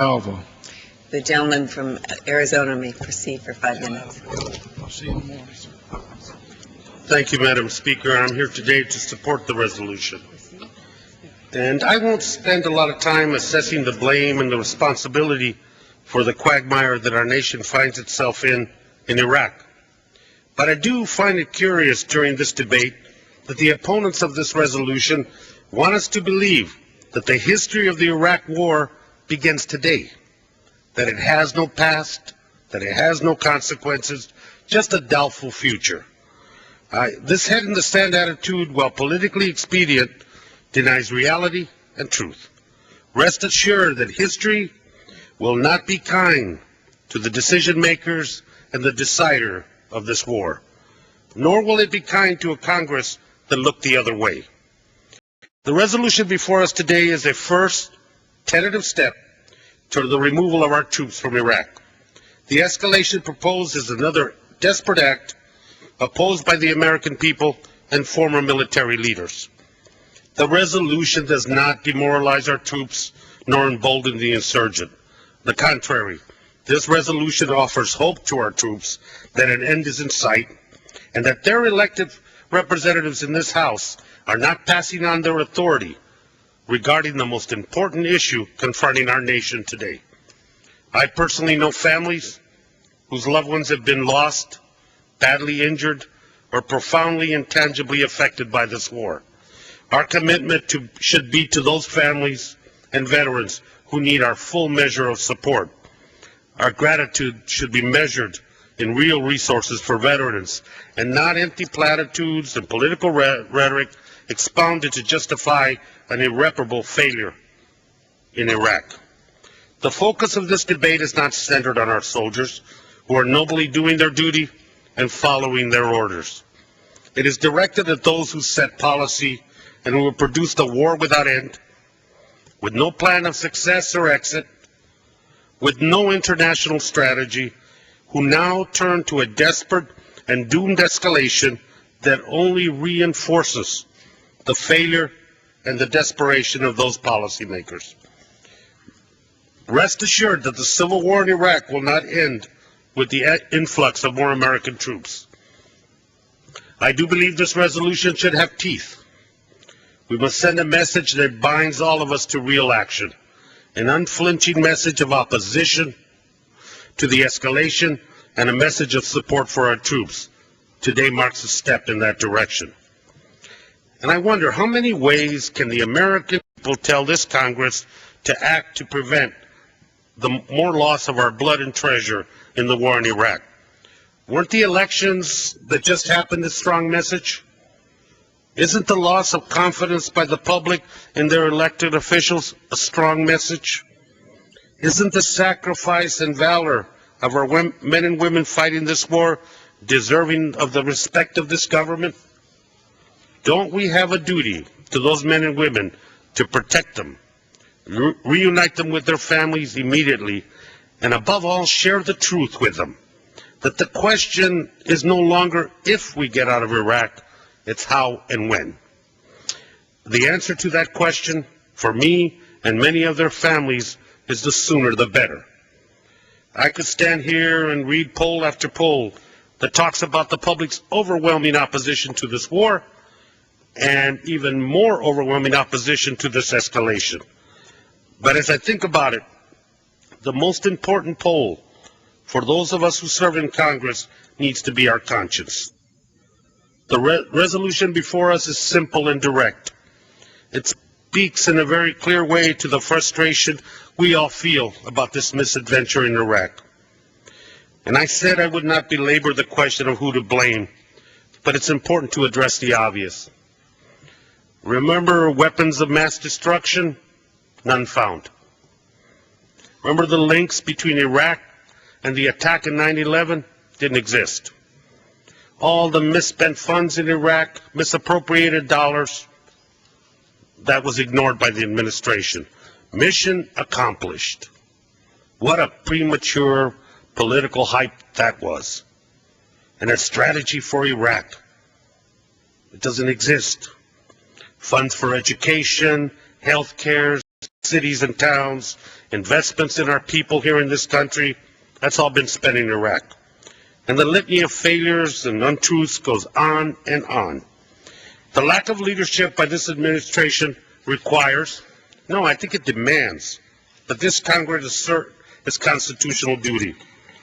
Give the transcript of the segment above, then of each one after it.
Alva. The gentleman from Arizona may proceed for 5 minutes. I'll see you in the morning, sir. Thank you, Madam Speaker. I'm here today to support the resolution. And I won't spend a lot of time assessing the blame and the responsibility for the quagmire that our nation finds itself in Iraq. But I do find it curious during this debate that the opponents of this resolution want us to believe that the history of the Iraq War begins today, that it has no past, that it has no consequences, just a doubtful future. This head-in-the-sand attitude, while politically expedient, denies reality and truth. Rest assured that history will not be kind to the decision-makers and the decider of this war, nor will it be kind to a Congress that looked the other way. The resolution before us today is a first tentative step toward the removal of our troops from Iraq. The escalation proposed is another desperate act opposed by the American people and former military leaders. The resolution does not demoralize our troops nor embolden the insurgent. The contrary, this resolution offers hope to our troops that an end is in sight and that their elected representatives in this House are not passing on their authority regarding the most important issue confronting our nation today. I personally know families whose loved ones have been lost, badly injured, or profoundly and tangibly affected by this war. Our commitment should be to those families and veterans who need our full measure of support. Our gratitude should be measured in real resources for veterans and not empty platitudes and political rhetoric expounded to justify an irreparable failure in Iraq. The focus of this debate is not centered on our soldiers who are nobly doing their duty and following their orders. It is directed at those who set policy and who have produced a war without end, with no plan of success or exit, with no international strategy, who now turn to a desperate and doomed escalation that only reinforces the failure and the desperation of those policymakers. Rest assured that the civil war in Iraq will not end with the influx of more American troops. I do believe this resolution should have teeth. We must send a message that binds all of us to real action, an unflinching message of opposition to the escalation and a message of support for our troops. Today marks a step in that direction. And I wonder, how many ways can the American people tell this Congress to act to prevent the more loss of our blood and treasure in the war in Iraq? Weren't the elections that just happened a strong message? Isn't the loss of confidence by the public in their elected officials a strong message? Isn't the sacrifice and valor of our men and women fighting this war deserving of the respect of this government? Don't we have a duty to those men and women to protect them, reunite them with their families immediately, and above all, share the truth with them? That the question is no longer if we get out of Iraq, it's how and when. The answer to that question, for me and many of their families, is the sooner the better. I could stand here and read poll after poll that talks about the public's overwhelming opposition to this war and even more overwhelming opposition to this escalation. But as I think about it, the most important poll for those of us who serve in Congress needs to be our conscience. The resolution before us is simple and direct. It speaks in a very clear way to the frustration we all feel about this misadventure in Iraq. And I said I would not belabor the question of who to blame, but it's important to address the obvious. Remember weapons of mass destruction? None found. Remember the links between Iraq and the attack in 9/11? Didn't exist. All the misspent funds in Iraq, misappropriated dollars, that was ignored by the administration. Mission accomplished. What a premature political hype that was. And a strategy for Iraq. It doesn't exist. Funds for education, health care, cities and towns, investments in our people here in this country, that's all been spent in Iraq. And the litany of failures and untruths goes on and on. The lack of leadership by this administration requires, no, I think it demands, that this Congress assert its constitutional duty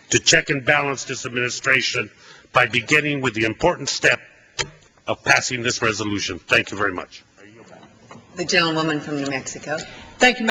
to check and balance this administration by beginning with the important step of passing this resolution. Thank you very much. The gentlewoman from New Mexico. Thank you,